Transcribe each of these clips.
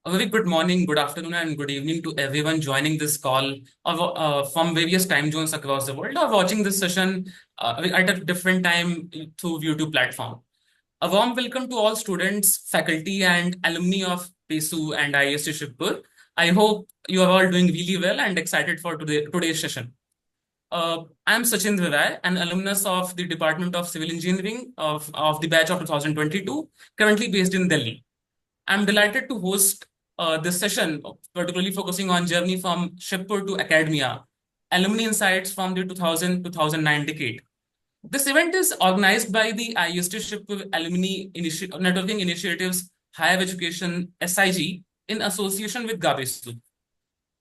A very good morning, good afternoon, and good evening to everyone joining this call from various time zones across the world or watching this session at a different time through YouTube platform. A warm welcome to all students, faculty, and alumni of PESU and IIST Shibpur. I hope you are all doing really well and excited for today's session. I am Sachin Rai, an alumnus of the Department of Civil Engineering of the batch of 2022, currently based in Delhi. I'm delighted to host this session, particularly focusing on journey from Shibpur to academia, alumni insights from the 2000-2009 decade. This event is organized by the IIST Shibpur Alumni Networking Initiatives Higher Education SIG in association with GAABESU.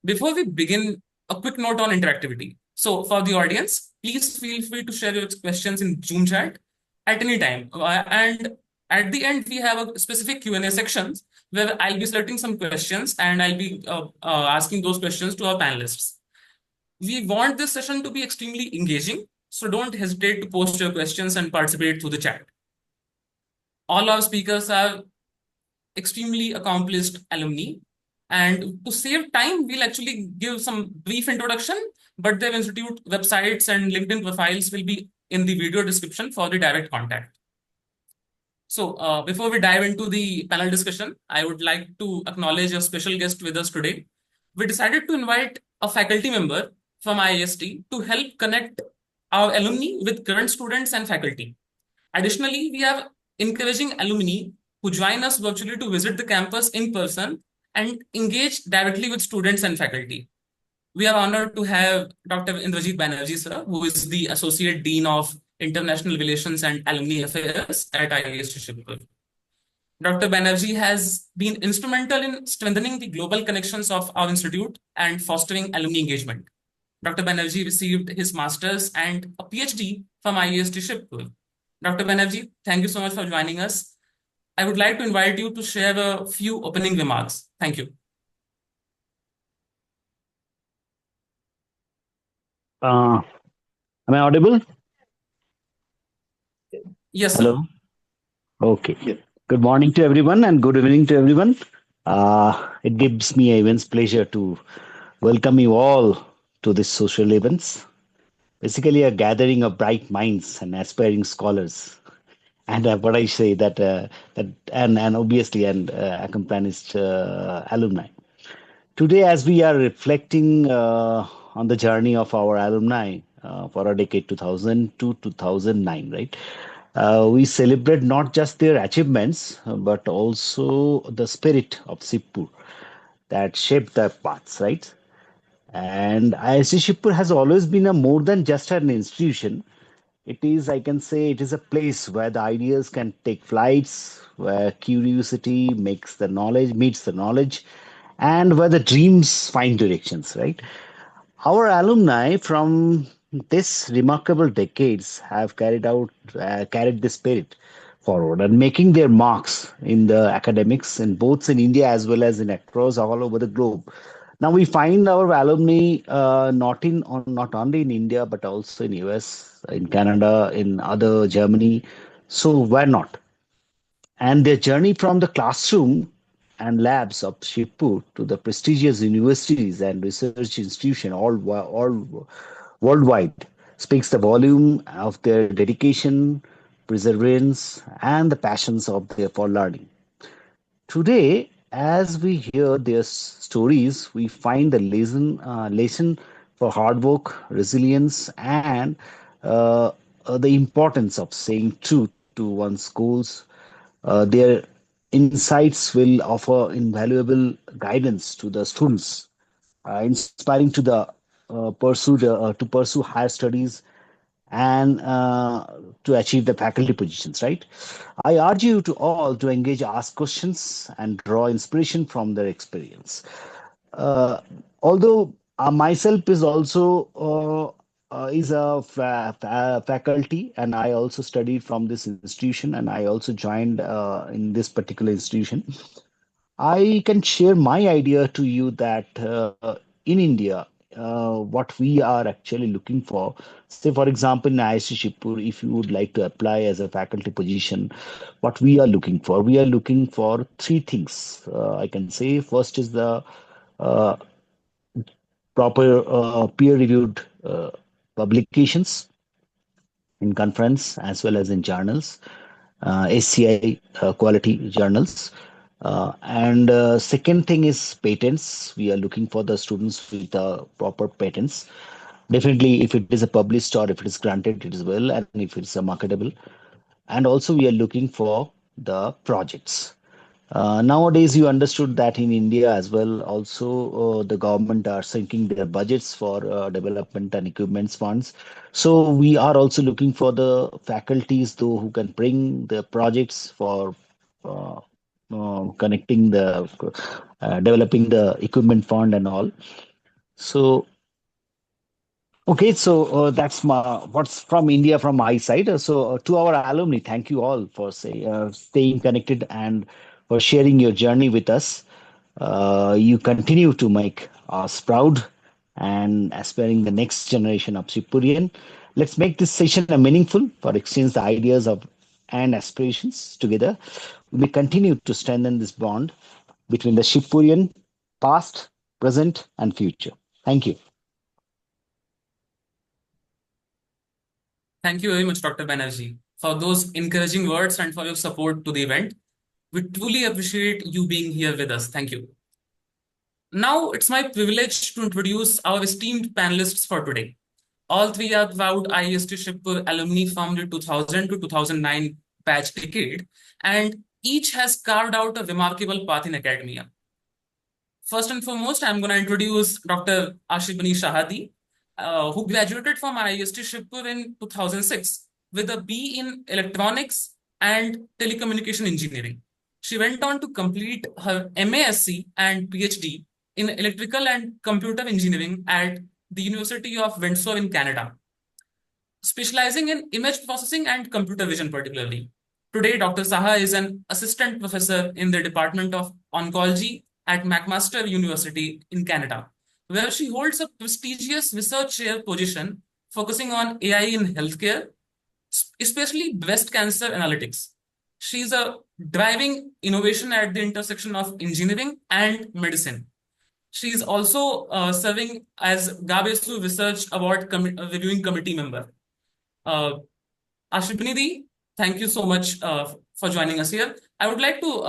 Before we begin, a quick note on interactivity. So for the audience, please feel free to share your questions in Zoom chat at any time. And at the end, we have a specific Q&A sections where I'll be selecting some questions and I'll be asking those questions to our panelists. We want this session to be extremely engaging, so don't hesitate to post your questions and participate through the chat. All our speakers are extremely accomplished alumni. And to save time, we'll actually give some brief introduction, but their institute websites and LinkedIn profiles will be in the video description for the direct contact. So before we dive into the panel discussion, I would like to acknowledge a special guest with us today. We decided to invite a faculty member from IIST to help connect our alumni with current students and faculty. Additionally, we have encouraging alumni who join us virtually to visit the campus in person and engage directly with students and faculty. We are honored to have Dr. Indrajit Banerjee, sir, who is the Associate Dean of International Relations and Alumni Affairs at IIST Shibpur. Dr. Banerjee has been instrumental in strengthening the global connections of our institute and fostering alumni engagement. Dr. Banerjee received his master's and a PhD from IIST Shibpur. Dr. Banerjee, thank you so much for joining us. I would like to invite you to share a few opening remarks. Thank you. Am I audible? Yes, sir. Hello. Okay. Good morning to everyone and good evening to everyone. It gives me immense pleasure to welcome you all to this social events. Basically, a gathering of bright minds and aspiring scholars, and what I say and obviously accomplished alumni. Today, as we are reflecting on the journey of our alumni for a decade 2000 to 2009, right? We celebrate not just their achievements, but also the spirit of Shibpur that shaped their paths, right? And IISc Shibpur has always been a more than just an institution. It is, I can say, it is a place where the ideas can take flights, where curiosity meets the knowledge, and where the dreams find directions, right? Our alumni from this remarkable decades have carried this spirit forward and making their marks in the academics in both in India as well as in across all over the globe. Now we find our alumni not only in India but also in US, in Canada, in other Germany. So why not? And their journey from the classroom and labs of Shibpur to the prestigious universities and research institutions all worldwide speaks the volume of their dedication, perseverance, and the passions for learning. Today, as we hear their stories, we find the lesson for hard work, resilience, and the importance of saying truth to one's goals. Their insights will offer invaluable guidance to the students, inspiring to pursue higher studies and to achieve the faculty positions. Right. I urge you to all to engage, ask questions, and draw inspiration from their experience. Uh, Although myself is also is a faculty, and I also studied from this institution, and I also joined in this particular institution. I can share my idea to you that in India, what we are actually looking for. Say, for example, in IIST Shibpur, if you would like to apply as a faculty position, what we are looking for three things. I can say first is the uh, proper peer-reviewed publications in conference as well as in journals, SCI quality journals. And second thing is patents. We are looking for the students with proper patents. Definitely, if it is a published or if it is granted, it is well, and if it's a marketable. And also, we are looking for the projects. Nowadays, you understood that in India as well, also the government are sinking their budgets for development and equipments funds. So we are also looking for the faculties, though, who can bring the projects for uh, connecting the developing the equipment fund and all. So okay, so that's my what's from India from my side. So to our alumni, thank you all for staying connected and for sharing your journey with us. You continue to make us proud and aspiring the next generation of Shibpurian. Let's make this session a meaningful for exchange the ideas of and aspirations together. We continue to strengthen this bond between the Shibpurian past, present, and future. Thank you. Thank you very much, Dr. Banerjee, for those encouraging words and for your support to the event. We truly appreciate you being here with us. Thank you. Now, it's my privilege to introduce our esteemed panelists for today. All three are proud IIST Shibpur alumni from the 2000 to 2009 batch decade, and each has carved out a remarkable path in academia. First and foremost, I'm going to introduce Dr. Ashirbani Shahadi, who graduated from IIST Shibpur in 2006 with a B in Electronics and Telecommunication Engineering. She went on to complete her MASc and PhD in Electrical and Computer Engineering at the University of Windsor in Canada, specializing in image processing and computer vision particularly. Today, Dr. Saha is an assistant professor in the Department of Oncology at McMaster University in Canada, where she holds a prestigious research chair position focusing on AI in healthcare, especially breast cancer analytics. She's a driving innovation at the intersection of engineering and medicine. She is also serving as GAABESU Research Award Reviewing Committee member. Uh, Ashirbani, thank you so much for joining us here. I would like to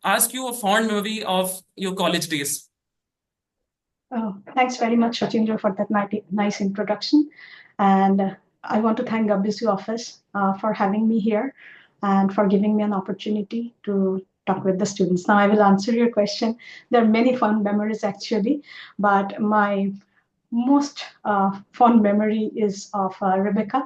ask you a fond memory of your college days. Oh, thanks very much, Rajendra, for that nice introduction. And I want to thank GAABESU office for having me here and for giving me an opportunity to talk with the students. Now, I will answer your question. There are many fond memories, actually, but my most fond memory is of Rebecca.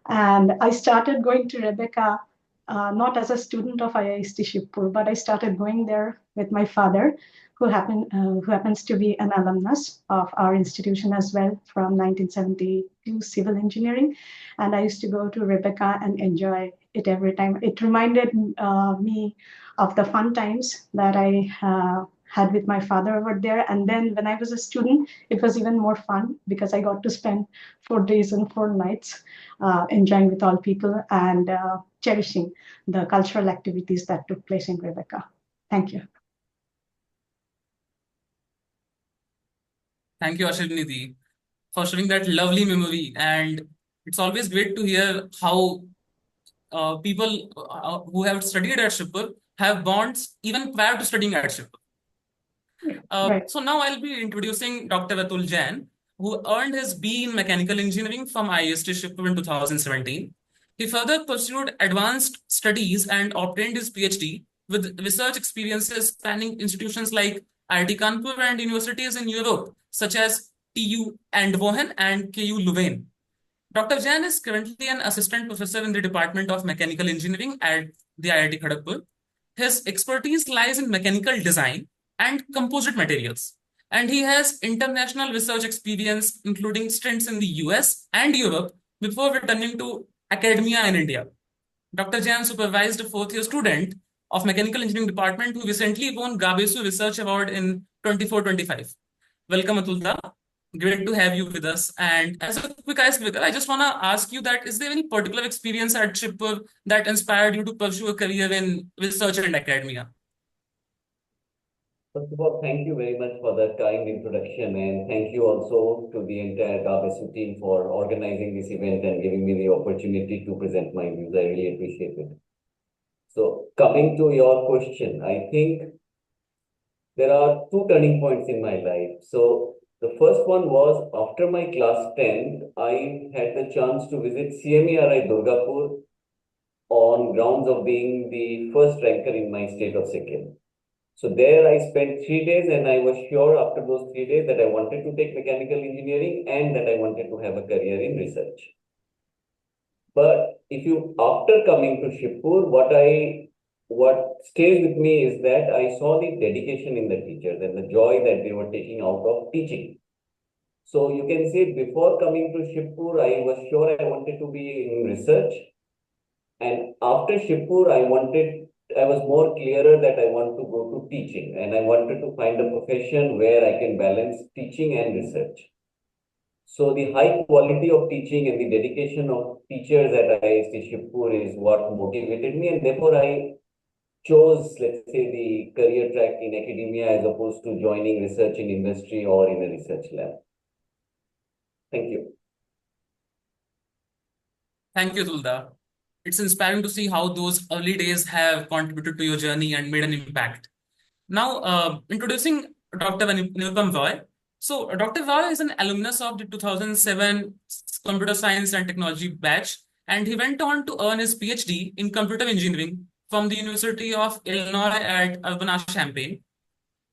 And I started going to Rebecca not as a student of IIST Shibpur, but I started going there with my father, who happens to be an alumnus of our institution as well from 1972 civil engineering. And I used to go to Rebecca and enjoy it every time. It reminded me of the fun times that I had with my father over there. And then when I was a student, it was even more fun because I got to spend 4 days and 4 nights enjoying with all people and cherishing the cultural activities that took place in Rebecca. Thank you. Thank you, Ashirbani, for sharing that lovely memory. And it's always great to hear how people who have studied at Shibpur have bonds even prior to studying at Shibpur. Right. So now I'll be introducing Dr. Atul Jain, who earned his B in Mechanical Engineering from IIST Shibpur in 2017. He further pursued advanced studies and obtained his PhD with research experiences spanning institutions like IIT Kanpur and universities in Europe, such as TU Eindhoven and KU Leuven. Dr. Jain is currently an assistant professor in the Department of Mechanical Engineering at the IIT Kharagpur. His expertise lies in mechanical design and composite materials, and he has international research experience, including stints in the US and Europe before returning to academia in India. Dr. Jain supervised a fourth-year student of Mechanical Engineering Department who recently won GAABESU Research Award in 24-25. Welcome, Atulda. Great to have you with us. And as a quick icebreaker, I just want to ask you that is there any particular experience at Shibpur that inspired you to pursue a career in research and academia? First of all, thank you very much for that kind introduction, and thank you also to the entire GAABESU team for organizing this event and giving me the opportunity to present my views. I really appreciate it. So, coming to your question, I think there are two turning points in my life. So, the first one was after my class 10, I had the chance to visit CMERI Durgapur on grounds of being the first ranker in my state of Sikkim. So there I spent 3 days, and I was sure after those 3 days that I wanted to take mechanical engineering and that I wanted to have a career in research. But if you, after coming to Shibpur, what stays with me is that I saw the dedication in the teachers and the joy that they were taking out of teaching. So you can say before coming to Shibpur, I was sure I wanted to be in research. And after Shibpur, I was more clearer that I want to go to teaching and I wanted to find a profession where I can balance teaching and research. So the high quality of teaching and the dedication of teachers at IIST Shibpur is what motivated me, and therefore I chose, let's say, the career track in academia as opposed to joining research in industry or in a research lab. Thank you. Thank you, Tulda. It's inspiring to see how those early days have contributed to your journey and made an impact. Now, introducing Dr. Nirupam Roy. So, Dr. Roy is an alumnus of the 2007 Computer Science and Technology batch, and he went on to earn his PhD in computer engineering from the University of Illinois at Urbana-Champaign.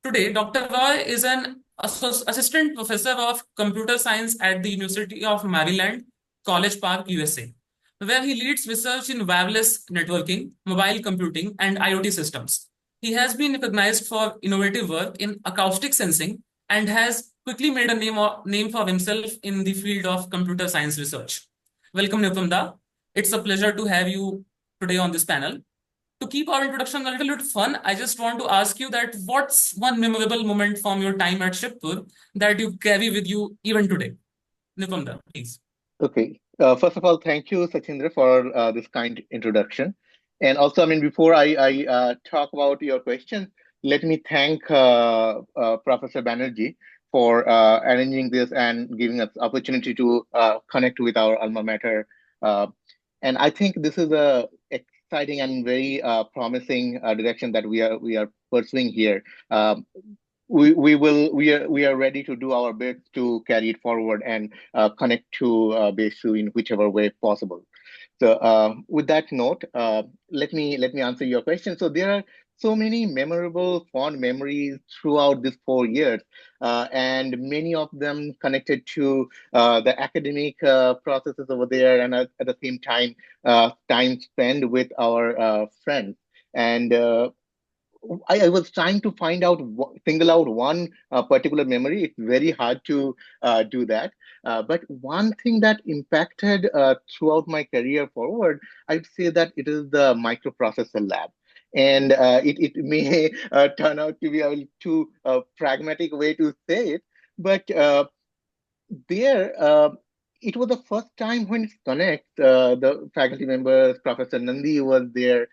Today, Dr. Roy is an assistant professor of computer science at the University of Maryland, College Park, USA, where he leads research in wireless networking, mobile computing, and IoT systems. He has been recognized for innovative work in acoustic sensing and has quickly made a name for himself in the field of computer science research. Welcome, Nirupam. It's a pleasure to have you today on this panel. To keep our introduction a little bit fun, I just want to ask you that what's one memorable moment from your time at Shibpur that you carry with you even today? Nipamda, please. Okay. First of all, thank you, Sachindra, for this kind introduction. And also, I mean, before I talk about your question, let me thank Professor Banerjee for arranging this and giving us opportunity to connect with our alma mater. And I think this is a exciting and very promising direction that we are pursuing here. We are ready to do our best to carry it forward and connect to BASU in whichever way possible. So with that note, let me answer your question. So there are so many memorable, fond memories throughout these 4 years, and many of them connected to the academic processes over there, and at the same time, time spent with our friends. And I was trying to single out one particular memory. It's very hard to do that. But one thing that impacted throughout my career forward, I'd say that it is the microprocessor lab. And it may turn out to be a too pragmatic way to say it, but there, it was the first time when Connect, the faculty members, Professor Nandi was there.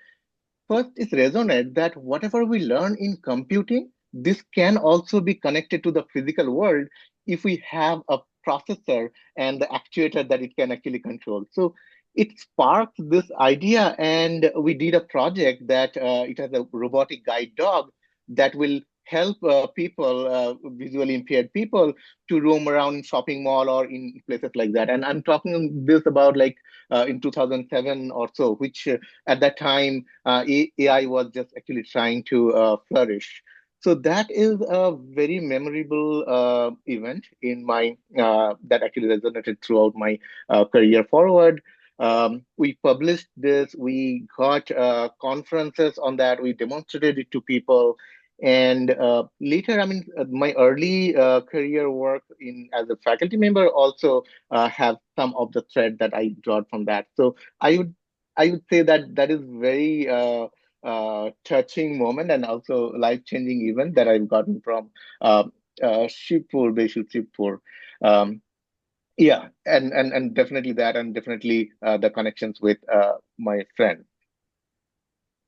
First, it resonates that whatever we learn in computing, this can also be connected to the physical world if we have a processor and the actuator that it can actually control. So it sparked this idea, and we did a project that it has a robotic guide dog that will help people, visually impaired people, to roam around in shopping mall or in places like that. And I'm talking this about like in 2007 or so, which at that time AI was just actually trying to flourish. So that is a very memorable event in my that actually resonated throughout my career forward. We published this, we got conferences on that, we demonstrated it to people. And later, I mean, my early career work in as a faculty member also have some of the thread that I draw from that. So I would say that that is very touching moment and also life-changing event that I've gotten from Shibpur, BASU Shibpur. Yeah, and definitely that, and definitely the connections with my friend.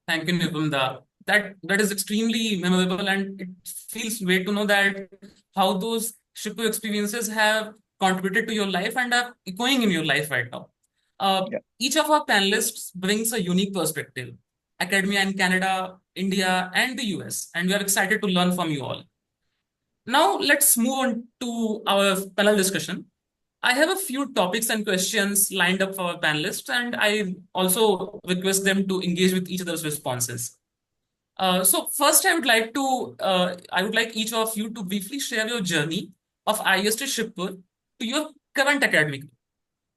Thank you, Nipunda. That is extremely memorable, and it feels great to know that how those Shibpur experiences have contributed to your life and are echoing in your life right now. Yeah. Each of our panelists brings a unique perspective, academia in Canada, India, and the US, and we are excited to learn from you all. Now, let's move on to our panel discussion. I have a few topics and questions lined up for our panelists, and I also request them to engage with each other's responses. So first, I would like each of you to briefly share your journey of IIST Shibpur to your current academic.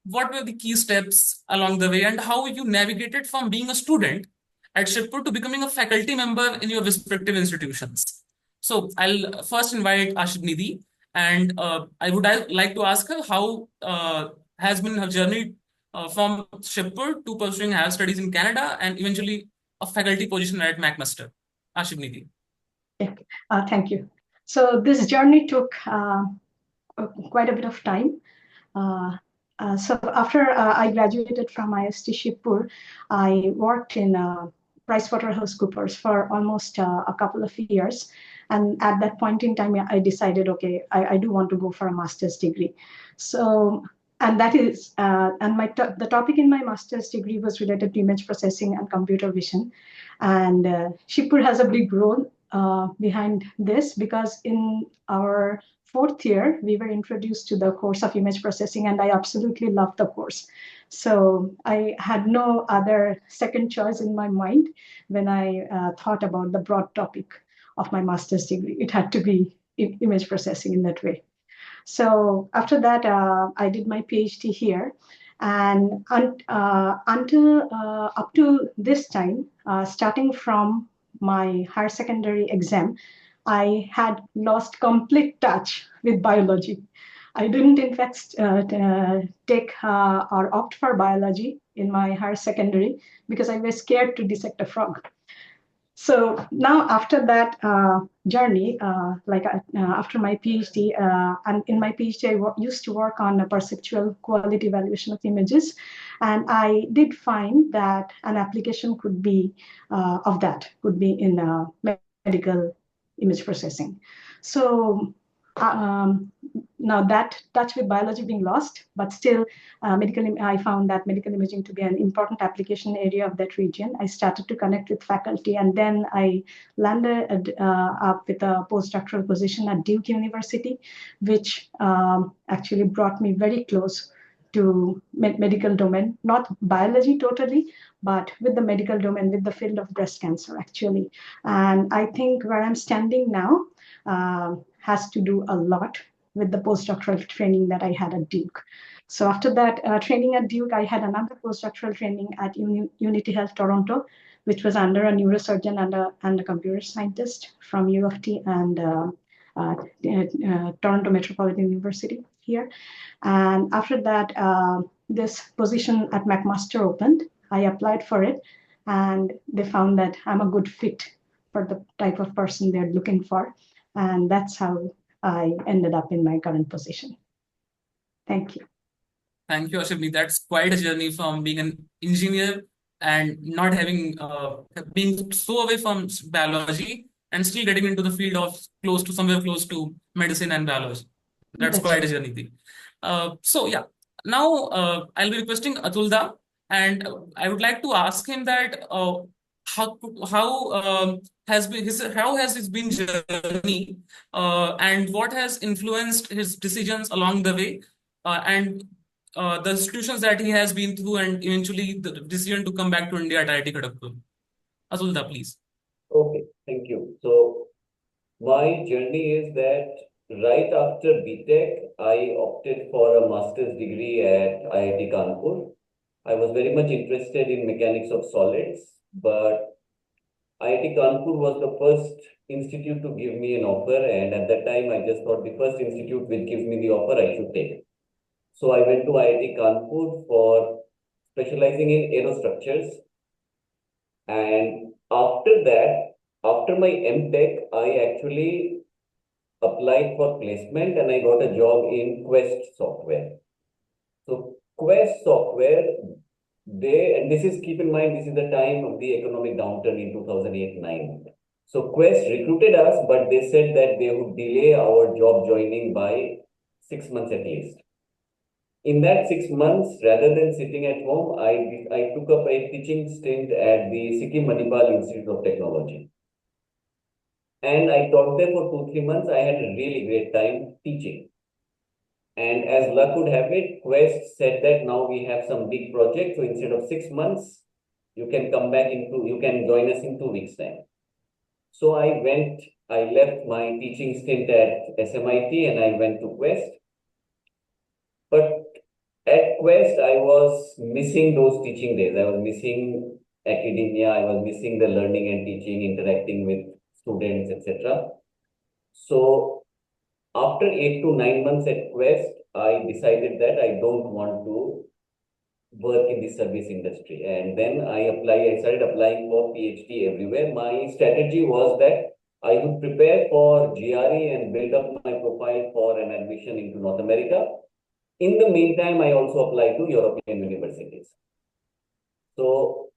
What were the key steps along the way, and how you navigated from being a student at Shibpur to becoming a faculty member in your respective institutions? So I'll first invite Ashibnidhi, and I would like to ask her how has been her journey from Shibpur to pursuing higher studies in Canada and eventually a faculty position at McMaster. Ashibnidhi. Yeah. Thank you. So this journey took quite a bit of time. So after I graduated from IIST Shibpur, I worked in PricewaterhouseCoopers for almost a couple of years. And at that point in time, I decided, okay, I do want to go for a master's degree. So, and that is, and the topic in my master's degree was related to image processing and computer vision. And Shibpur has a big role behind this because in our fourth year, we were introduced to the course of image processing, and I absolutely loved the course. So I had no other second choice in my mind when I thought about the broad topic of my master's degree. It had to be image processing in that way. So after that, I did my PhD here. And until up to this time, starting from my higher secondary exam, I had lost complete touch with biology. I didn't, in fact, take or opt for biology in my higher secondary because I was scared to dissect a frog. So now after that journey, after my PhD, and in my PhD, used to work on a perceptual quality evaluation of images. And I did find that an application could be could be in medical image processing. So now that touch with biology being lost, but still I found that medical imaging to be an important application area of that region. I started to connect with faculty, and then I landed up with a postdoctoral position at Duke University, which actually brought me very close to medical domain, not biology totally, but with the medical domain, with the field of breast cancer actually. And I think where I'm standing now has to do a lot with the postdoctoral training that I had at Duke. So after that training at Duke, I had another postdoctoral training at Unity Health Toronto, which was under a neurosurgeon and a computer scientist from U of T and Toronto Metropolitan University here. And after that, this position at McMaster opened. I applied for it, and they found that I'm a good fit for the type of person they're looking for. And that's how I ended up in my current position. Thank you. Thank you, Ashibni. That's quite a journey from being an engineer and not having being so away from biology and still getting into the field of somewhere close to medicine and biology. That's That's quite right. a journey. So yeah, now I'll be requesting Atulda, and I would like to ask him that how how has his been journey and what has influenced his decisions along the way, and the institutions that he has been through, and eventually the decision to come back to India at IIT Kharagpur. Atulda, please. Okay, thank you. So my journey is that right after BTech, I opted for a master's degree at IIT Kanpur. I was very much interested in mechanics of solids, but IIT Kanpur was the first institute to give me an offer, and at that time, I just thought the first institute which gives me the offer, I should take. So I went to IIT Kanpur for specializing in aerostructures, and after that, after my MTech, I actually applied for placement and I got a job in Quest Software. So Quest Software, and this is, keep in mind, this is the time of the economic downturn in 2008-9. So Quest recruited us, but they said that they would delay our job joining by 6 months at least. In that 6 months, rather than sitting at home, I took up a teaching stint at the Sikkim Manipal Institute of Technology. And I taught there for 2-3 months. I had a really great time teaching. And as luck would have it, Quest said that now we have some big project. So instead of 6 months, you can join us in 2 weeks' time. So I left my teaching stint at SMIT and I went to Quest. But at Quest, I was missing those teaching days. I was missing academia. I was missing the learning and teaching, interacting with students, etc. So after 8 to 9 months at Quest, I decided that I don't want to work in the service industry. And then I started applying for PhD everywhere. My strategy was that I would prepare for GRE and build up my profile for an admission into North America. In the meantime, I also applied to European universities. So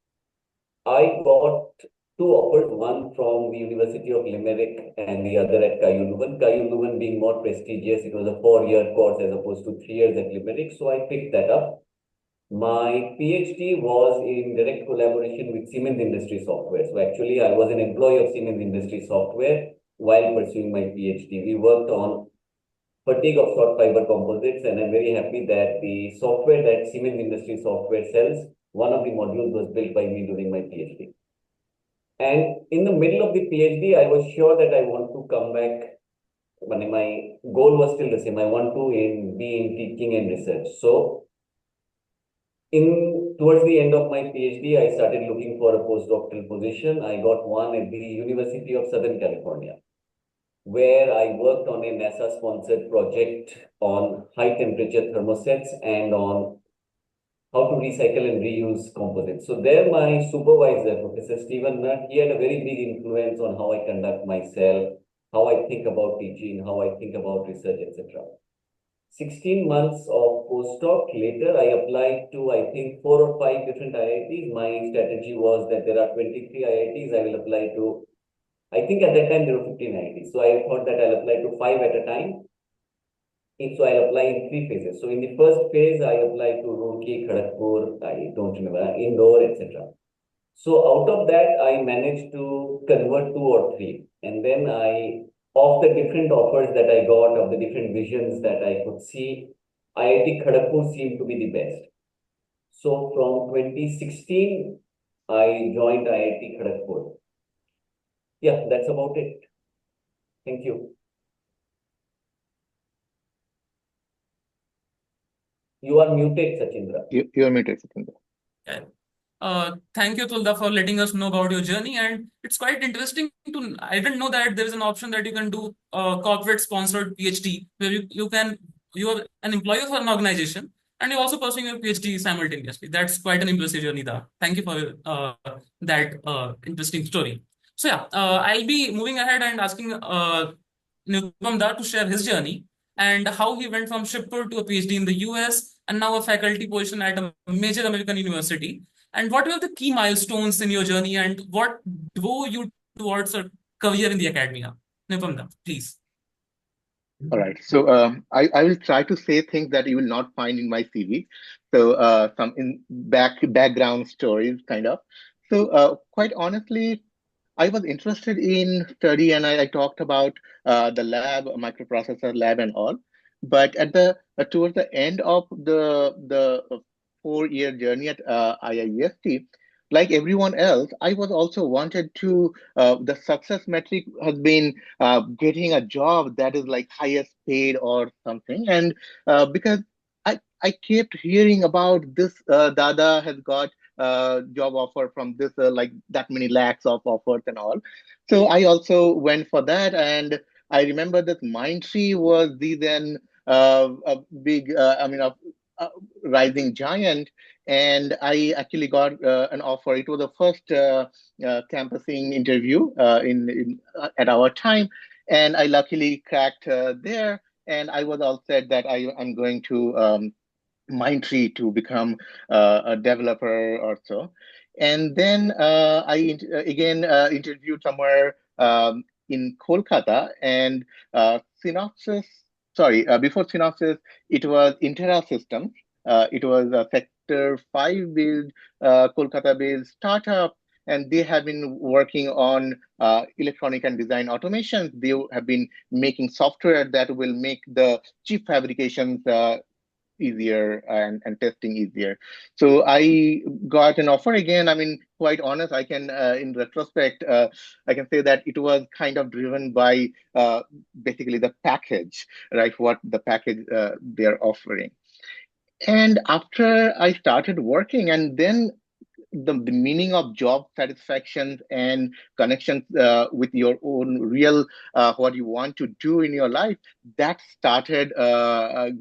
I got two offers, one from the University of Limerick and the other at Cailloux Leuven. Cailloux Leuven being more prestigious, it was a 4-year course as opposed to 3 years at Limerick. So I picked that up. My PhD was in direct collaboration with Siemens Industry Software. So actually, I was an employee of Siemens Industry Software while pursuing my PhD. We worked on fatigue of short fiber composites, and I'm very happy that the software that Siemens Industry Software sells, one of the modules was built by me during my PhD. And in the middle of the PhD, I was sure that I want to come back. My goal was still the same. I want to be in teaching and research. So towards the end of my PhD, I started looking for a postdoctoral position. I got one at the University of Southern California, where I worked on a NASA-sponsored project on high-temperature thermosets and on how to recycle and reuse composites. So there my supervisor, Professor Stephen Nutt, he had a very big influence on how I conduct myself, how I think about teaching, how I think about research, etc. 16 months of postdoc later, I applied to, I think, 4 or 5 different IITs. My strategy was that there are 23 IITs. I will apply to, I think at that time there were 15 IITs. So I thought that I'll apply to 5 at a time. So I'll apply in 3 phases. So in the first phase, I applied to Roorkee, Kharagpur, I don't remember, Indore, etc. So out of that, I managed to convert 2 or 3. And then of the different offers that I got, of the different visions that I could see, IIT Kharagpur seemed to be the best. So from 2016, I joined IIT Kharagpur. Yeah, that's about it. Thank you. You are muted, Sachindra. You are muted, Sachindra. Yeah. Thank you, Tulda, for letting us know about your journey. And it's quite interesting I didn't know that there is an option that you can do corporate sponsored PhD, where you are an employee of an organization and you're also pursuing your PhD simultaneously. That's quite an impressive journey, Da. Thank you for that interesting story. So yeah, I'll be moving ahead and asking Nupam Da to share his journey and how he went from Shibpur to a PhD in the US and now a faculty position at a major American university. And what were the key milestones in your journey and what drove you towards a career in the academia? Nupam, please. All right. So I will try to say things that you will not find in my CV. So some background stories, kind of. So quite honestly, I was interested in study, and I talked about the lab, microprocessor lab, and all. But towards the end of the 4-year journey at IIEST, like everyone else, I was also wanted to. The success metric has been getting a job that is like highest paid or something, and because I kept hearing about this, Dada has got job offer from this, like that many lakhs of offers and all. So I also went for that, and I remember that Mindtree was the then a big, a rising giant, and I actually got an offer. It was the first campusing interview at our time, And I luckily cracked there, and I was all set that I'm going to Mindtree to become a developer or so. And then again interviewed somewhere in Kolkata, and Synopsys, sorry, before Synopsys, it was Intera Systems. It was a Sector 5 based, Kolkata based startup, and they have been working on electronic and design automations. They have been making software that will make the chip fabrications easier and testing easier. So I got an offer again. I mean, quite honest, I can, in retrospect, I can say that it was kind of driven by basically the package, right? What the package they're offering. And after I started working, and then the meaning of job satisfaction and connections with your own real what you want to do in your life, that started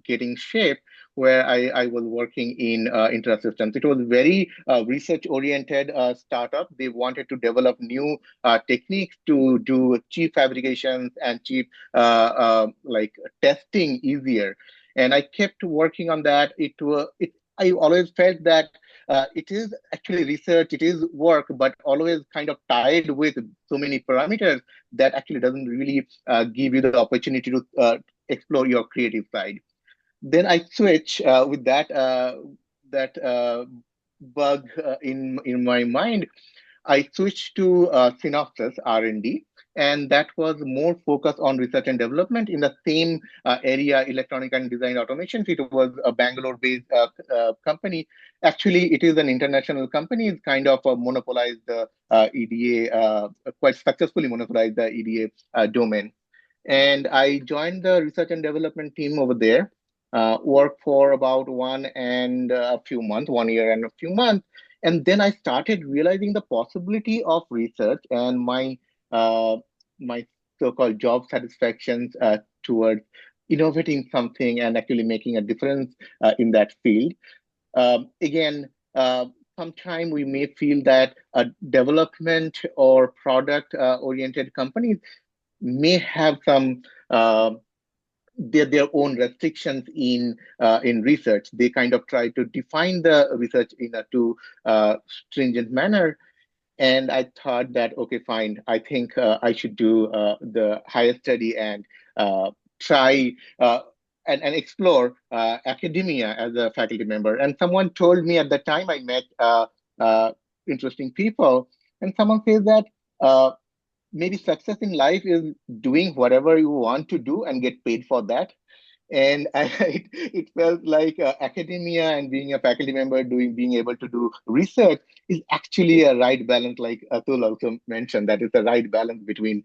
getting shape, where I was working in Intrasystems. It was very research oriented startup. They wanted to develop new techniques to do cheap fabrications and cheap like testing easier. And I kept working on that. I always felt that it is actually research, it is work, but always kind of tied with so many parameters that actually doesn't really give you the opportunity to explore your creative side. Then I switch with that bug in my mind. I switched to Synopsys R&D, and that was more focused on research and development in the same area, electronic and design automations. It was a Bangalore-based company. Actually, it is an international company. It's kind of monopolized the EDA, quite successfully monopolized the EDA domain. And I joined the research and development team over there, worked for about 1 year and a few months. And then I started realizing the possibility of research and uh, my so-called job satisfactions towards innovating something and actually making a difference in that field. Again, sometime we may feel that a development or product oriented companies may have some their own restrictions in research. They kind of try to define the research in a too stringent manner. And I thought that, okay, fine, I think I should do the higher study and try and explore academia as a faculty member. And someone told me at the time, I met interesting people, and someone says that maybe success in life is doing whatever you want to do and get paid for that. And it felt like academia and being a faculty member, being able to do research is actually a right balance, like Atul also mentioned, that is the right balance between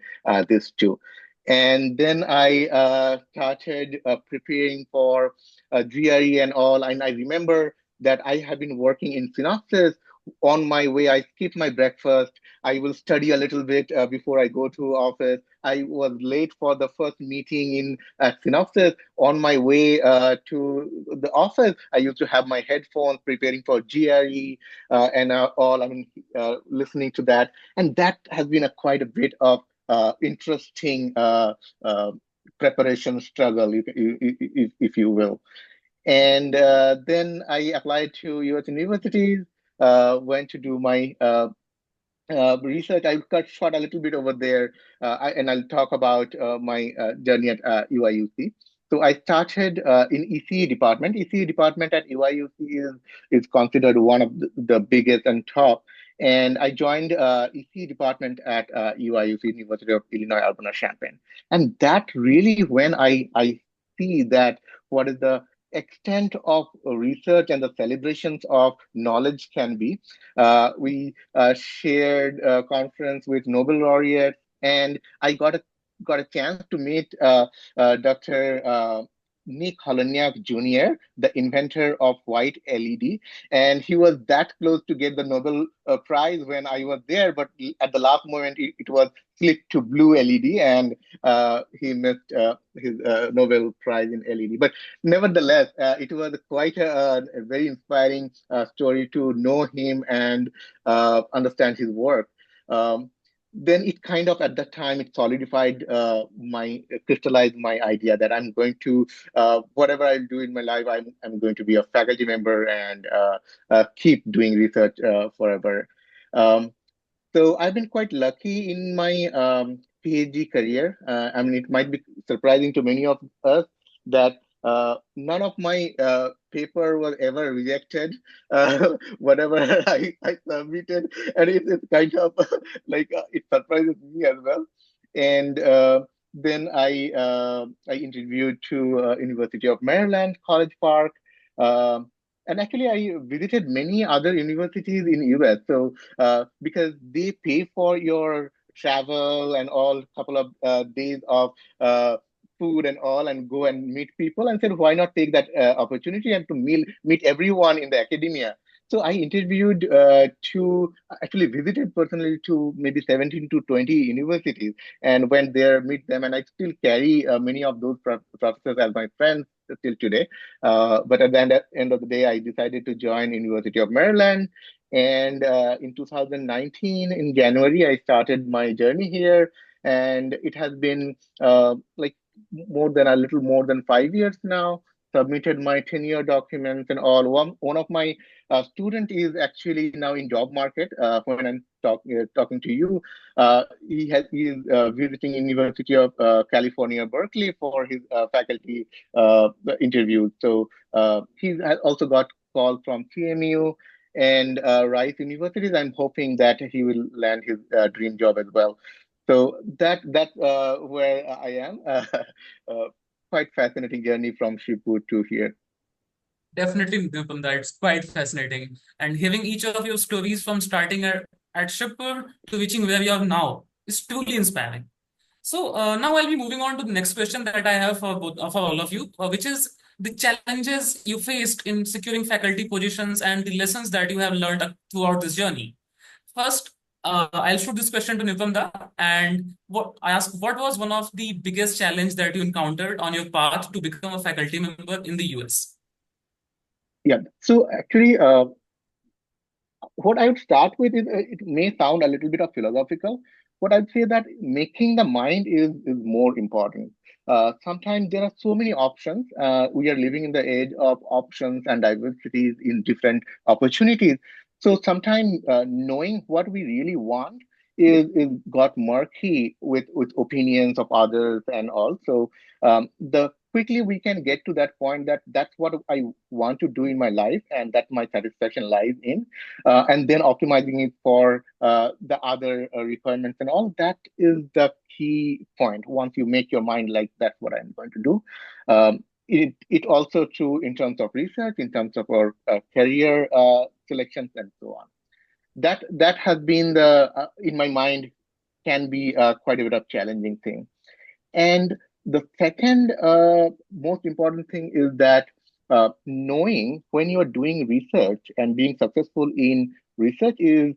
these two. And then I started preparing for GRE and all. And I remember that I have been working in Synopsys. On my way, I skip my breakfast. I will study a little bit before I go to office. I was late for the first meeting in Synopsys. On my way to the office, I used to have my headphones preparing for GRE and all. I mean, listening to that, and that has been quite a bit of interesting preparation struggle, if you will. And then I applied to US universities, went to do my research. I'll cut short a little bit over there, and I'll talk about my journey at UIUC. So I started in ECE department. ECE department at UIUC is considered one of the biggest and top. And I joined ECE department at UIUC, University of Illinois Urbana-Champaign. And that really, when I see that what is the extent of research and the celebrations of knowledge can be. We shared a conference with Nobel laureates, and I got a chance to meet Dr. Nick Holonyak Jr., the inventor of white LED, and he was that close to get the Nobel Prize when I was there, but at the last moment it was flipped to blue LED, and he missed his Nobel Prize in LED. But nevertheless, it was quite a very inspiring story to know him and understand his work. then it kind of, at that time, it solidified crystallized my idea that I'm going to, whatever I do in my life, I'm going to be a faculty member and keep doing research forever. Um, so I've been quite lucky in my PhD career. I mean, it might be surprising to many of us that none of my paper was ever rejected, whatever I submitted, and it's kind of like it surprises me as well. And then I interviewed to University of Maryland, College Park. Um and actually, I visited many other universities in US. So because they pay for your travel and all, couple of days of food and all, and go and meet people, and said, why not take that opportunity and to meet everyone in the academia. So I interviewed actually visited personally to maybe 17 to 20 universities and went there, meet them, and I still carry many of those professors as my friends till today. But at the end of the day, I decided to join University of Maryland. And in 2019, in January, I started my journey here. And it has been like a little more than 5 years now. Submitted my 10-year documents and all. One of my student is actually now in job market. When I'm talking to you, he is visiting University of California, Berkeley for his faculty interviews. So he's also got calls from CMU and Rice universities. I'm hoping that he will land his dream job as well. So that's where I am. Uh, Quite fascinating journey from Shibpur to here. Definitely, Nirupam, it's quite fascinating. And hearing each of your stories from starting at Shibpur to reaching where you are now is truly inspiring. So now I'll be moving on to the next question that I have for for all of you, which is the challenges you faced in securing faculty positions and the lessons that you have learned throughout this journey. First, I'll shoot this question to Nipamda and what was one of the biggest challenge that you encountered on your path to become a faculty member in the US? Yeah. So actually, what I would start with is it may sound a little bit of philosophical, but I'd say that making the mind is more important. Sometimes there are so many options. We are living in the age of options and diversities in different opportunities. So sometimes knowing what we really want is got murky with opinions of others and all. So the quickly we can get to that point that that's what I want to do in my life and that my satisfaction lies in, and then optimizing it for the other requirements and all. That is the key point. Once you make your mind like that's what I'm going to do. It also true in terms of research, in terms of our career selections and so on. That has been the in my mind can be quite a bit of challenging thing. And the second most important thing is that knowing when you're doing research and being successful in research is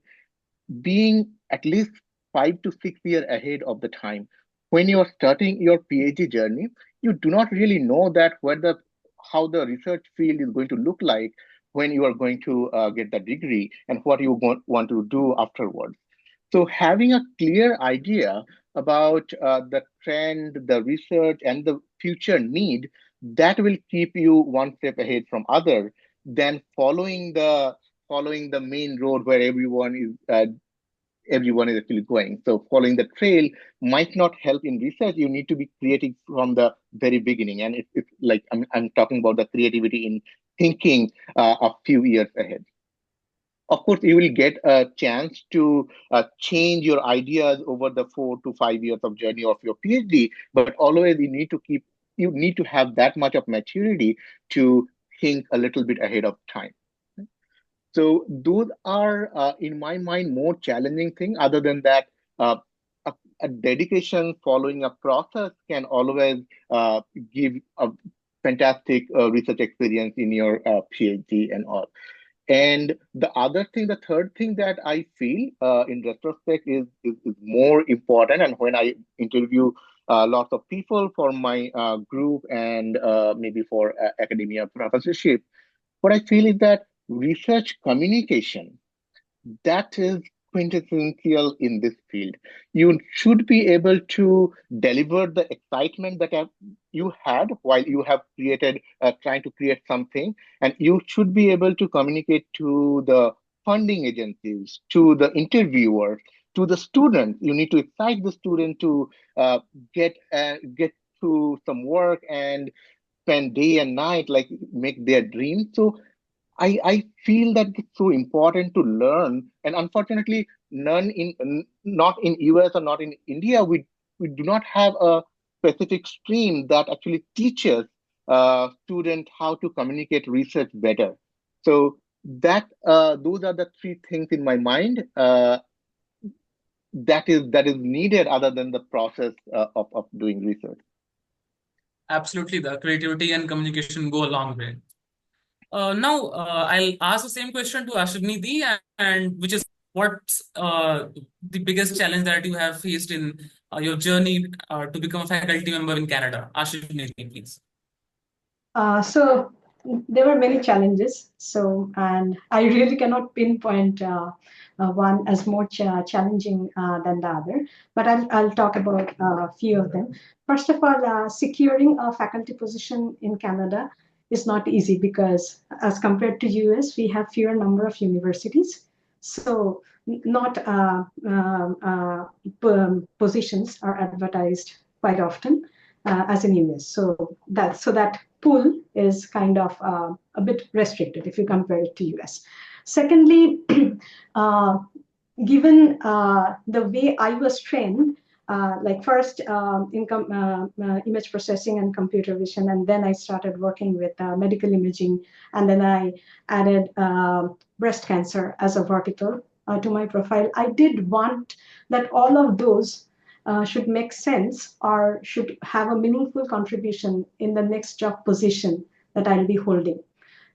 being at least 5 to 6 years ahead of the time. When you're starting your PhD journey, you do not really know that how the research field is going to look like when you are going to get the degree and what you want to do afterwards. So having a clear idea about the trend, the research, and the future need, that will keep you one step ahead from other than following the main road where everyone is actually going. So following the trail might not help in research. You need to be creative from the very beginning. And it's like I'm talking about the creativity in thinking a few years ahead. Of course, you will get a chance to change your ideas over the 4 to 5 years of journey of your PhD, but always you need to have that much of maturity to think a little bit ahead of time. So those are, in my mind, more challenging thing. Other than that, uh, a dedication following a process can always give a fantastic research experience in your PhD and all. And the third thing that I feel in retrospect is more important. And when I interview lots of people for my group and maybe for academia professorship, what I feel is that research communication, that is quintessential in this field. You should be able to deliver the excitement that you had while you have created, trying to create something, and you should be able to communicate to the funding agencies, to the interviewers, to the students. You need to excite the student to get to some work and spend day and night, like make their dreams. So I feel that it's so important to learn, and unfortunately, not in US or not in India, we do not have a specific stream that actually teaches student how to communicate research better. So that those are the three things in my mind that is needed other than the process of doing research. Absolutely, the creativity and communication go a long way. Now, I'll ask the same question to Ashirbani, and which is what's the biggest challenge that you have faced in your journey to become a faculty member in Canada? Ashirbani, please. So there were many challenges. So, and I really cannot pinpoint one as more challenging than the other, but I'll talk about a few of them. First of all, securing a faculty position in Canada is not easy because as compared to US, we have fewer number of universities. So not positions are advertised quite often as in US. So that pool is kind of a bit restricted if you compare it to US. Secondly, given the way I was trained, like first image processing and computer vision, and then I started working with medical imaging, and then I added breast cancer as a vertical to my profile. I did want that all of those should make sense or should have a meaningful contribution in the next job position that I'll be holding.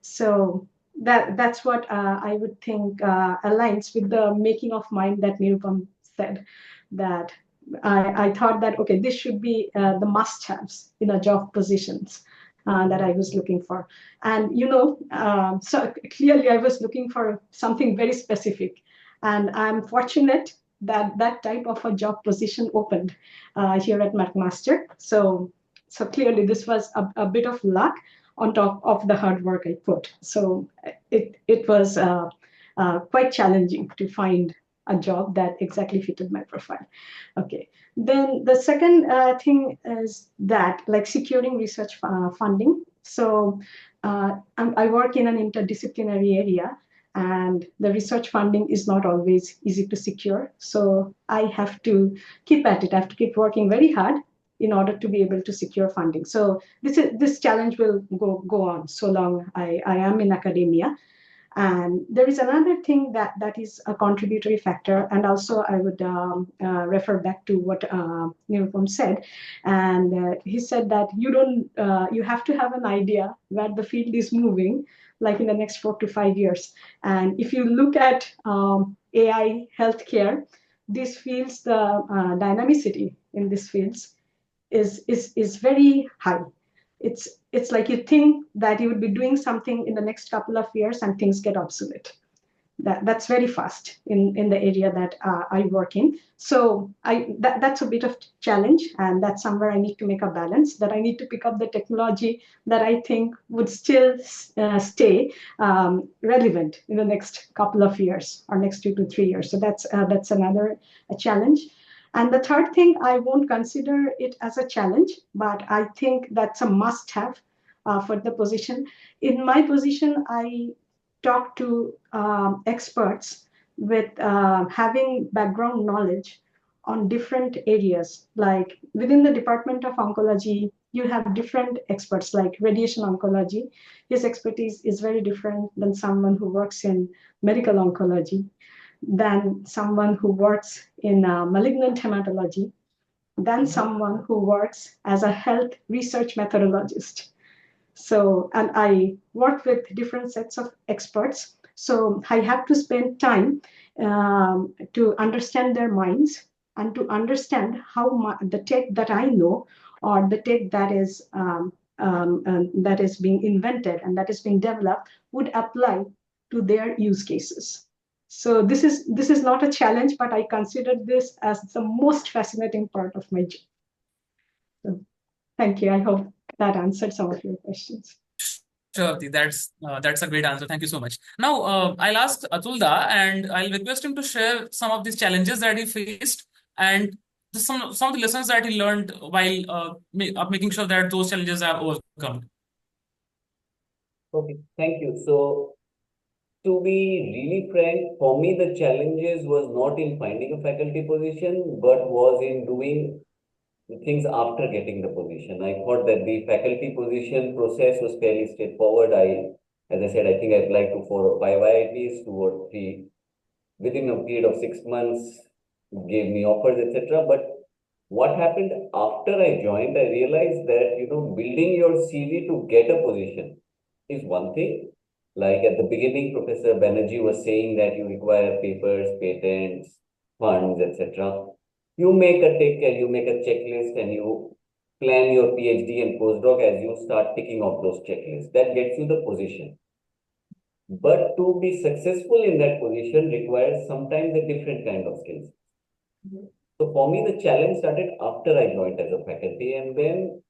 So that's what I would think aligns with the making of mind that Nirupam said, that I thought that, okay, this should be the must-haves in a job positions that I was looking for. And, so clearly I was looking for something very specific. And I'm fortunate that that type of a job position opened here at McMaster. So clearly this was a bit of luck on top of the hard work I put. So it was quite challenging to find a job that exactly fitted my profile. Okay. Then the second thing is that like securing research funding. So I work in an interdisciplinary area, and the research funding is not always easy to secure. So I have to keep at it. I have to keep working very hard in order to be able to secure funding. So this challenge will go on so long I am in academia. And there is another thing that is a contributory factor, and also I would refer back to what Nirupam said, and he said that you have to have an idea where the field is moving, like in the next 4 to 5 years. And if you look at AI healthcare, these fields, the dynamicity in these fields is very high. It's like you think that you would be doing something in the next couple of years and things get obsolete. That's very fast in the area that I work in. So that's a bit of challenge, and that's somewhere I need to make a balance, that I need to pick up the technology that I think would still stay relevant in the next couple of years or next 2 to 3 years. So that's another challenge. And the third thing, I won't consider it as a challenge, but I think that's a must-have for the position. In my position, I talk to experts with having background knowledge on different areas. Like within the Department of Oncology, you have different experts, like radiation oncology. His expertise is very different than someone who works in medical oncology, than someone who works in malignant hematology, than someone who works as a health research methodologist. So, and I work with different sets of experts. So I have to spend time to understand their minds and to understand how the tech that I know, or the tech that is being invented and that is being developed, would apply to their use cases. So this is not a challenge, but I consider this as the most fascinating part of my job. So thank you. I hope that answered some of your questions. Sure, that's a great answer. Thank you so much. Now, I'll ask Atulda, and I'll request him to share some of these challenges that he faced and some of the lessons that he learned while making sure that those challenges are overcome. Okay, thank you. So, to be really frank, for me, the challenges was not in finding a faculty position, but was in doing the things after getting the position. I thought that the faculty position process was fairly straightforward. As I said, I think I applied to 4 or 5 IITs, 2 or 3 within a period of 6 months, gave me offers, etc. But what happened after I joined, I realized that, building your CV to get a position is one thing. Like at the beginning, Professor Banerjee was saying that you require papers, patents, funds, etc. You make a you make a checklist and you plan your PhD and postdoc as you start ticking off those checklists. That gets you the position. But to be successful in that position requires sometimes a different kind of skills. So for me, the challenge started after I joined as a faculty. And then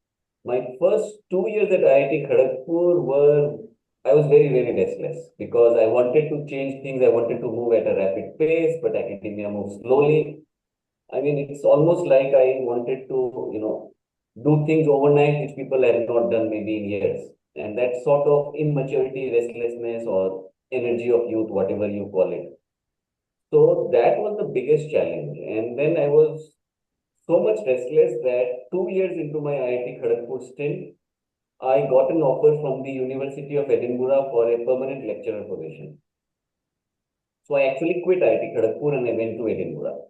my first 2 years at IIT Kharagpur I was very, very restless because I wanted to change things. I wanted to move at a rapid pace, but academia moves slowly. I mean, it's almost like I wanted to, do things overnight, which people have not done maybe in years. And that sort of immaturity, restlessness, or energy of youth, whatever you call it. So that was the biggest challenge. And then I was so much restless that 2 years into my IIT Kharagpur stint, I got an offer from the University of Edinburgh for a permanent lecturer position. So I actually quit IIT Kharagpur and I went to Edinburgh.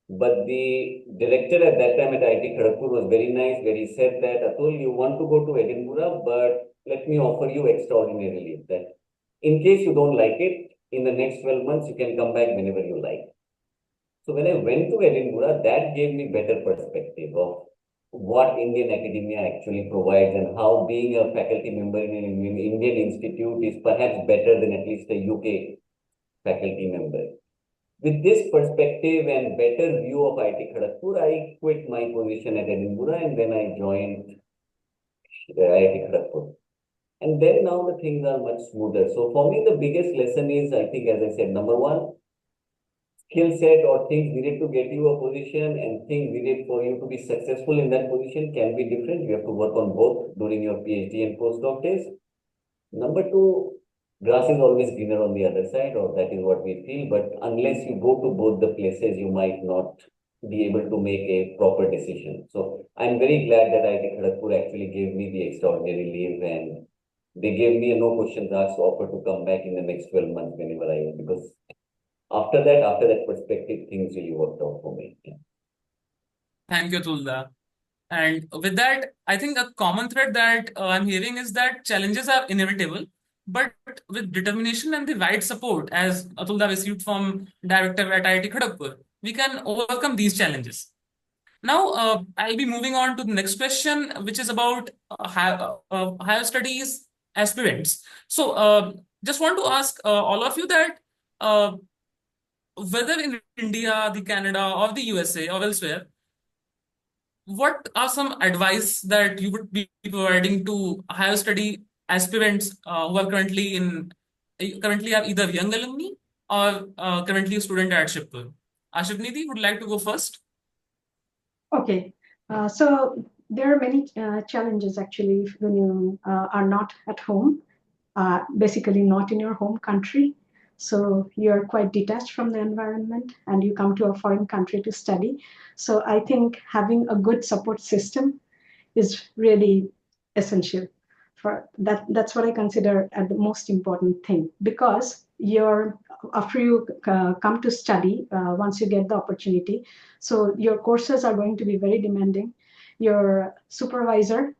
But the director at that time at IIT Kharagpur was very nice, where he said that, Atul, you want to go to Edinburgh, but let me offer you extraordinary leave. That in case you don't like it, in the next 12 months, you can come back whenever you like. So when I went to Edinburgh, that gave me better perspective of what Indian academia actually provides and how being a faculty member in an Indian institute is perhaps better than at least a UK faculty member. With this perspective and better view of IIT Kharagpur, I quit my position at Edinburgh and then I joined IIT Kharagpur. And then now the things are much smoother. So for me, the biggest lesson is, I think, as I said, number one, skill set or things needed to get you a position and things needed for you to be successful in that position can be different. You have to work on both during your PhD and postdoc days. Number two, grass is always greener on the other side, or that is what we feel. But unless you go to both the places, you might not be able to make a proper decision. So I'm very glad that IIT Kharagpur actually gave me the extraordinary leave and they gave me a no questions asked offer to come back in the next 12 months whenever I want, because after that perspective, things really worked out for me. Yeah. Thank you, Atulda. And with that, I think a common thread that I'm hearing is that challenges are inevitable, but with determination and the right support, as Atulda received from director at IIT Kharagpur, we can overcome these challenges. Now, I'll be moving on to the next question, which is about higher studies aspirants. So, just want to ask all of you that uh, whether in India, the Canada, or the USA, or elsewhere, what are some advice that you would be providing to higher study aspirants who are currently are either young alumni or currently a student at Shibpur? Ashirbani, would like to go first? Okay, so there are many challenges actually when you are not at home, basically not in your home country. So you're quite detached from the environment and you come to a foreign country to study. So I think having a good support system is really essential for that. That's what I consider the most important thing, because after you come to study, once you get the opportunity, so your courses are going to be very demanding. Your supervisor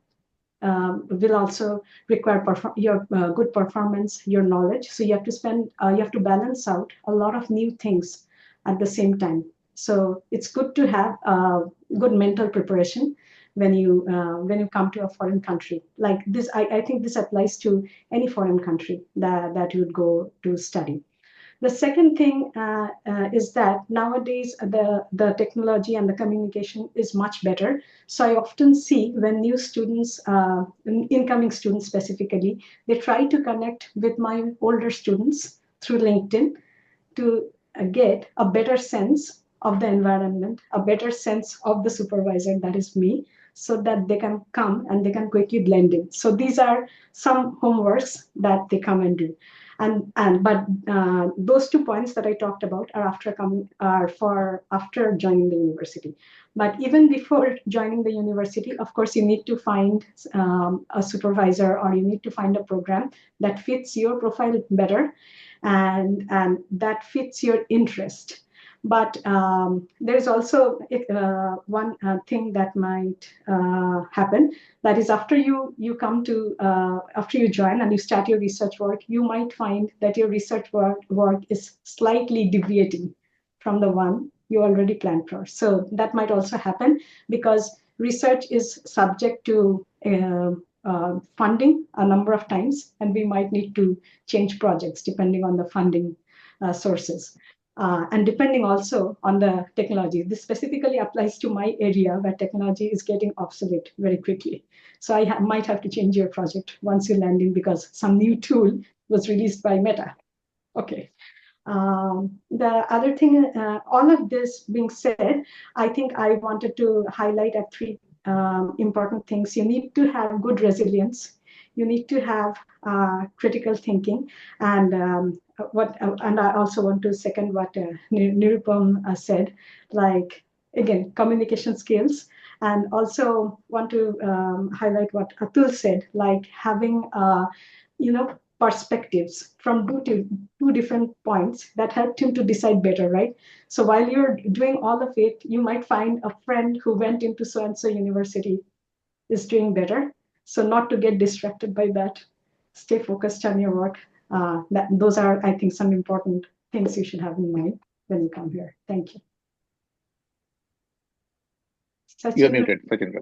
will also require your good performance, your knowledge. So you have to balance out a lot of new things at the same time. So it's good to have good mental preparation when you come to a foreign country like this. I think this applies to any foreign country that you would go to study. The second thing is that nowadays the technology and the communication is much better. So I often see when new students, incoming students specifically, they try to connect with my older students through LinkedIn to get a better sense of the environment, a better sense of the supervisor, that is me, so that they can come and they can quickly blend in. So these are some homeworks that they come and do. But those 2 points that I talked about are after joining the university. But even before joining the university, of course, you need to find a supervisor, or you need to find a program that fits your profile better, and that fits your interest. But there's also one thing that might happen. That is, after you join and you start your research work, you might find that your research work is slightly deviating from the one you already planned for. So that might also happen, because research is subject to funding a number of times, and we might need to change projects depending on the funding sources. And depending also on the technology. This specifically applies to my area where technology is getting obsolete very quickly. So I might have to change your project once you land in, because some new tool was released by Meta. Okay. The other thing, all of this being said, I think I wanted to highlight at three important things. You need to have good resilience. You need to have critical thinking, and and I also want to second what Nirupam said, like, again, communication skills, and also want to highlight what Atul said, like having perspectives from two different points that helped him to decide better, right? So while you're doing all of it, you might find a friend who went into so and so university is doing better. So not to get distracted by that, stay focused on your work. Those are, I think, some important things you should have in mind when you come here. Thank you. You're muted, Sachin.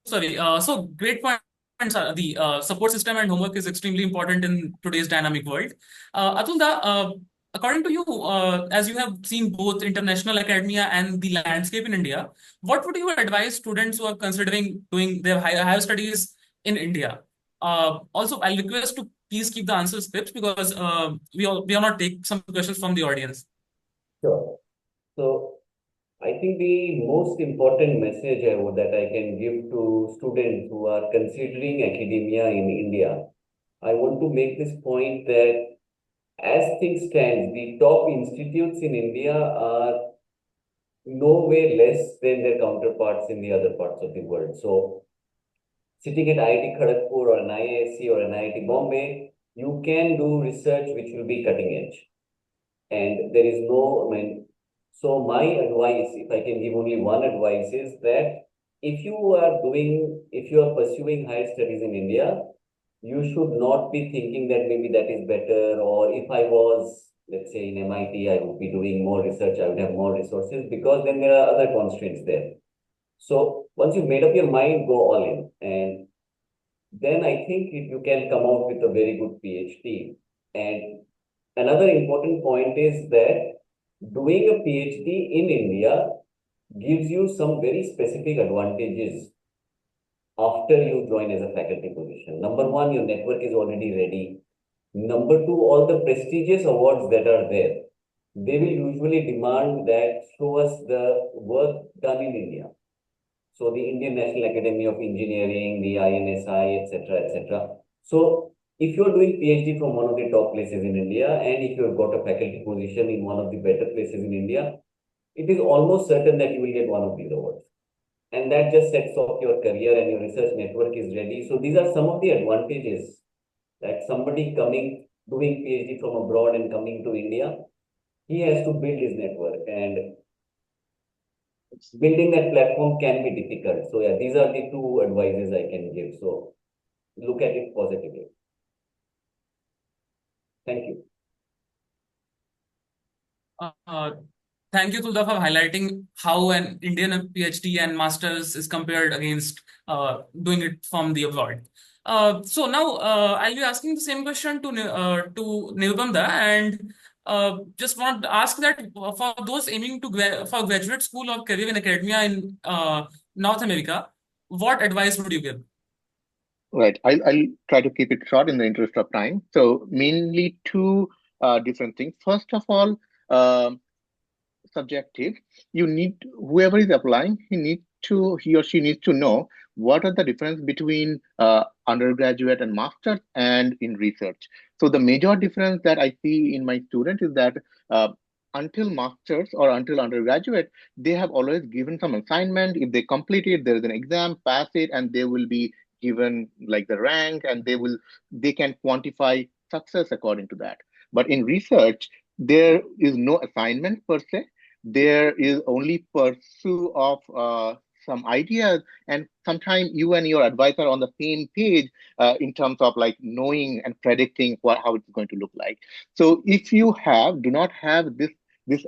Sorry. So great points. The support system and homework is extremely important in today's dynamic world. Atul, according to you, as you have seen both international academia and the landscape in India, what would you advise students who are considering doing their higher studies in India? Also, I'll request to please keep the answers crisp, because we will not take some questions from the audience. Sure. So I think the most important message that I can give to students who are considering academia in India, I want to make this point that as things stand, the top institutes in India are no way less than their counterparts in the other parts of the world. So sitting at IIT Kharagpur or an IISc or an IIT Bombay, you can do research which will be cutting edge. And there is no, so my advice, if I can give only one advice, is that if you are pursuing higher studies in India, you should not be thinking that maybe that is better, or if I was, let's say, in MIT, I would be doing more research, I would have more resources, because then there are other constraints there. So once you've made up your mind, go all in. And then I think you can come out with a very good PhD. And another important point is that doing a PhD in India gives you some very specific advantages after you join as a faculty position. Number one, your network is already ready. Number two, all the prestigious awards that are there, they will usually demand that show us the work done in India. So the Indian National Academy of Engineering, the INSI, etc., etc. So if you're doing PhD from one of the top places in India, and if you've got a faculty position in one of the better places in India, it is almost certain that you will get one of these awards. And that just sets off your career, and your research network is ready. So these are some of the advantages that somebody doing PhD from abroad and coming to India, he has to build his network, and building that platform can be difficult. So yeah, these are the two advices I can give. So look at it positively. Thank you. Thank you, Tulda, for highlighting how an Indian PhD and masters is compared against doing it from the abroad. So now I'll be asking the same question to Nirubanda, and just want to ask that for those aiming to for graduate school or career in academia in North America, what advice would you give? Right. I'll try to keep it short in the interest of time. So mainly two different things. First of all, um, subjective. You need whoever is applying, he or she needs to know what are the difference between undergraduate and master's and in research. So the major difference that I see in my student is that uh, until masters or until undergraduate, they have always given some assignment. If they complete it, there is an exam, pass it, and they will be given like the rank, and they can quantify success according to that. But in research, there is no assignment per se. There is only pursue of some ideas, and sometimes you and your advisor are on the same page in terms of like knowing and predicting how it's going to look like. So if you do not have this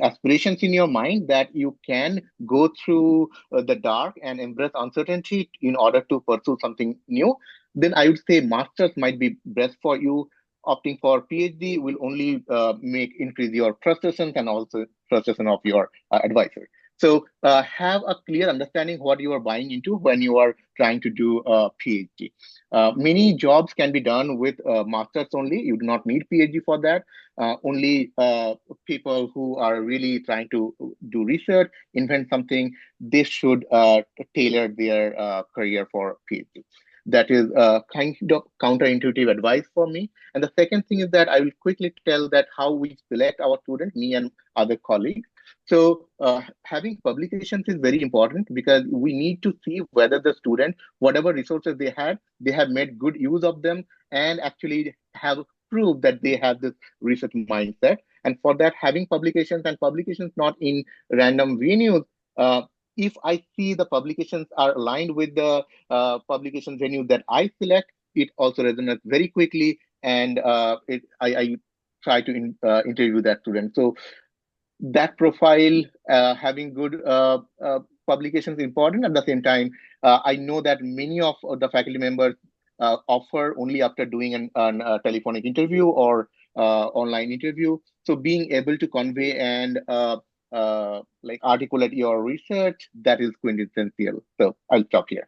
aspirations in your mind that you can go through the dark and embrace uncertainty in order to pursue something new, then I would say masters might be best for you. Opting for PhD will only make increase your frustration and also frustration of your advisor. So have a clear understanding what you are buying into when you are trying to do a PhD. Many jobs can be done with masters only. You do not need PhD for that. Only people who are really trying to do research, invent something, they should tailor their career for PhD. That is kind of counterintuitive advice for me. And the second thing is that I will quickly tell that how we select our students, me and other colleagues. So having publications is very important because we need to see whether the student, whatever resources they have made good use of them and actually have proved that they have this research mindset. And for that, having publications and publications not in random venues. If I see the publications are aligned with the publication venue that I select, it also resonates very quickly, and I try to interview that student. So that profile, having good publications is important. At the same time, I know that many of the faculty members offer only after doing a telephonic interview or online interview. So being able to convey and like articulate your research, that is quintessential. So I'll stop here.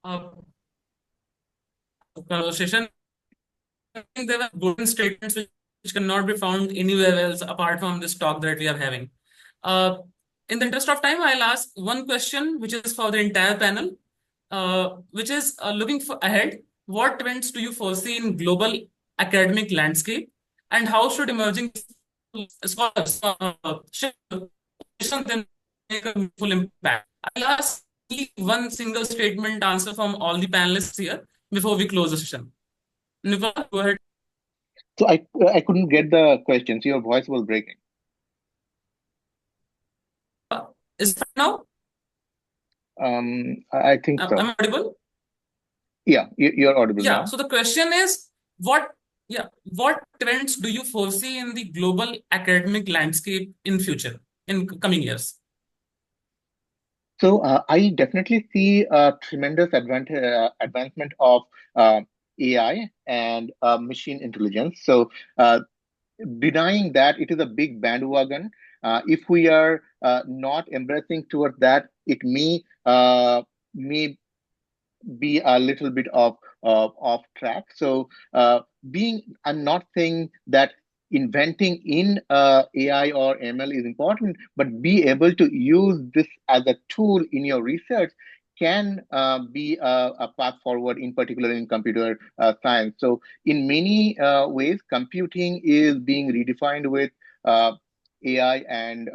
Uh, Conversation. I think there were golden statements which cannot be found anywhere else apart from this talk that we are having. Uh, in the interest of time, I'll ask one question, which is for the entire panel, which is looking for ahead. What trends do you foresee in global academic landscape, and how should emerging scholars shape them make a meaningful impact? I'll ask one single statement answer from all the panelists here before we close the session. Niva, go ahead. So I couldn't get the questions. Your voice was breaking. Is it now? I think so. Am I audible? Yeah, you're audible Yeah. now. So the question is, what trends do you foresee in the global academic landscape in future, in coming years? So I definitely see a tremendous advancement of AI and machine intelligence. So denying that, it is a big bandwagon. If we are not embracing towards that, it may be a little bit of off track. So I'm not saying that inventing in AI or ML is important, but be able to use this as a tool in your research can be a path forward, in particular in computer science. So in many ways, computing is being redefined with AI and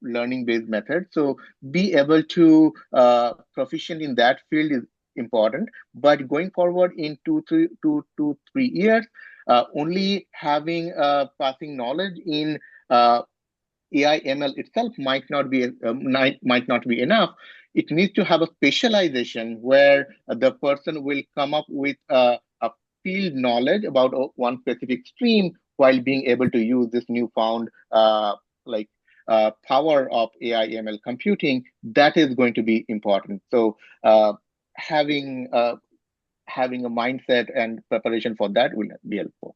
learning-based methods. So be able to proficient in that field is important. But going forward in 2 to 3 years, only having passing knowledge in AI ML itself might not be enough. It needs to have a specialization where the person will come up with a field knowledge about one specific stream while being able to use this newfound like power of AI ML computing. That is going to be important. So having having a mindset and preparation for that will be helpful.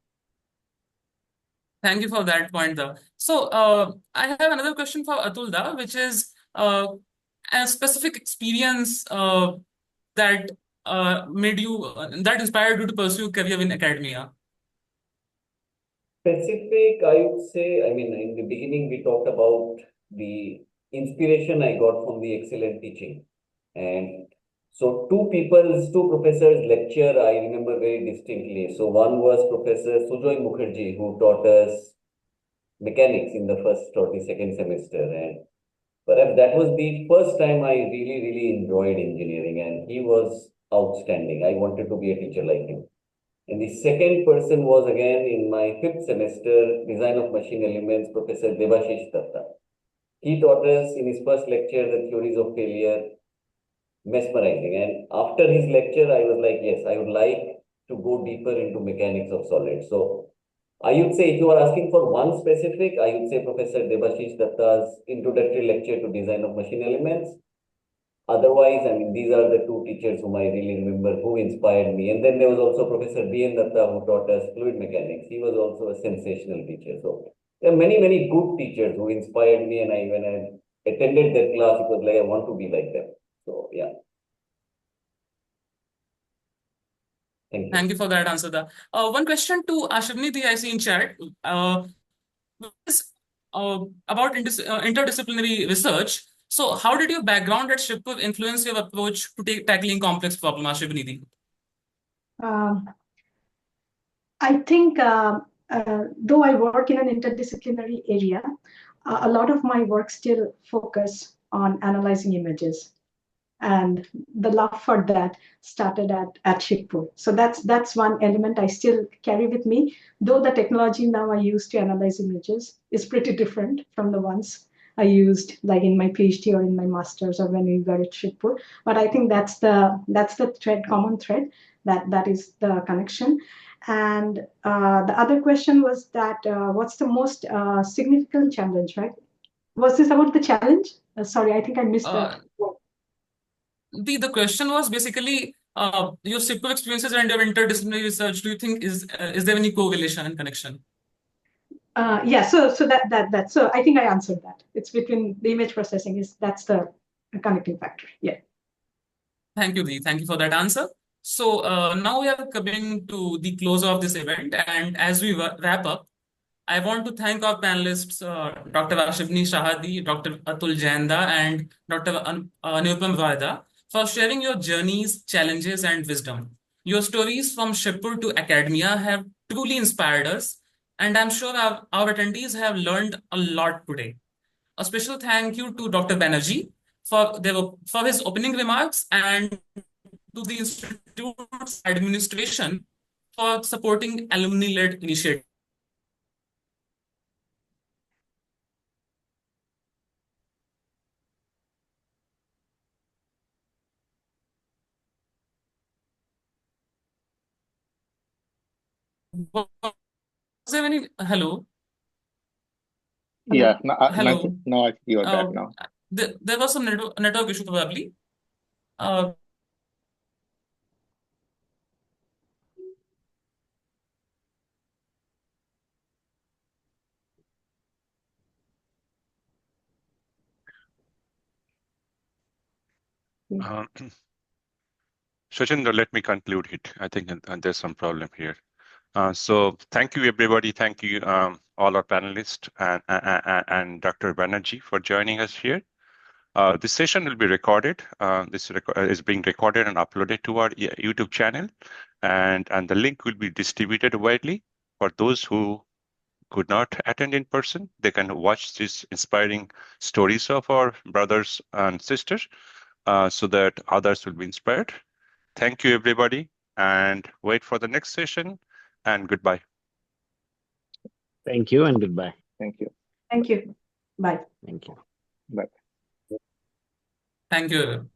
Thank you for that point, though. So, I have another question for Atul, da, which is a specific experience that made you that inspired you to pursue career in academia. Specific, I would say, I mean, in the beginning, we talked about the inspiration I got from the excellent teaching. And so two professors lecture, I remember very distinctly. So one was Professor Sujoy Mukherjee, who taught us mechanics in the first or the second semester. And perhaps that was the first time I really, really enjoyed engineering. And he was outstanding. I wanted to be a teacher like him. And the second person was again in my fifth semester, Design of Machine Elements, Professor Debashish Datta. He taught us in his first lecture the theories of failure, mesmerizing. And after his lecture, I was like, yes, I would like to go deeper into mechanics of solids. So I would say if you are asking for one specific, I would say Professor Debashish Datta's introductory lecture to Design of Machine Elements. Otherwise, I mean, these are the two teachers whom I really remember who inspired me. And then there was also Professor B.N. Datta who taught us fluid mechanics. He was also a sensational teacher. So there are many, many good teachers who inspired me. And when I attended their class, it was like, I want to be like them. So, yeah. Thank you. Thank you for that answer, da. One question to Ashirbani, I see in chat. Is about interdisciplinary research. So, how did your background at Shibpur influence your approach to tackling complex problems, Ashirbani? I think though I work in an interdisciplinary area, a lot of my work still focus on analyzing images. And the love for that started at Shibpur. So that's one element I still carry with me, though the technology now I use to analyze images is pretty different from the ones I used like in my PhD or in my master's or when we were at Shibpur. But I think that's the common thread, that is the connection. And the other question was that what's the most significant challenge, right? Was this about the challenge? Sorry, I think I missed that. The question was basically your Shibpur experiences and your interdisciplinary research. Do you think is there any correlation and connection? Yeah, so so I think I answered that. It's between the image processing that's the connecting factor. Yeah. Thank you, Dee. Thank you for that answer. So now we are coming to the close of this event, and as we wrap up, I want to thank our panelists, Dr. Ashirbani Shahadi, Dr. Atul Jain, and Dr. Anupam Vaida, for sharing your journeys, challenges, and wisdom. Your stories from Shibpur to academia have truly inspired us, and I'm sure our attendees have learned a lot today. A special thank you to Dr. Banerjee for his opening remarks and to the Institute's administration for supporting alumni-led initiatives. Was there any hello? Yeah, Hello. now I see you're back now. There was some network issue probably. Shachindra, let me conclude it. I think there's some problem here. So thank you, everybody. Thank you, all our panelists and Dr. Banerjee for joining us here. This session will be recorded. This is being recorded and uploaded to our YouTube channel, and the link will be distributed widely for those who could not attend in person. They can watch these inspiring stories of our brothers and sisters so that others will be inspired. Thank you, everybody, and wait for the next session, and goodbye. Thank you and goodbye. Thank you. Thank you. Bye. Thank you. Bye. Thank you.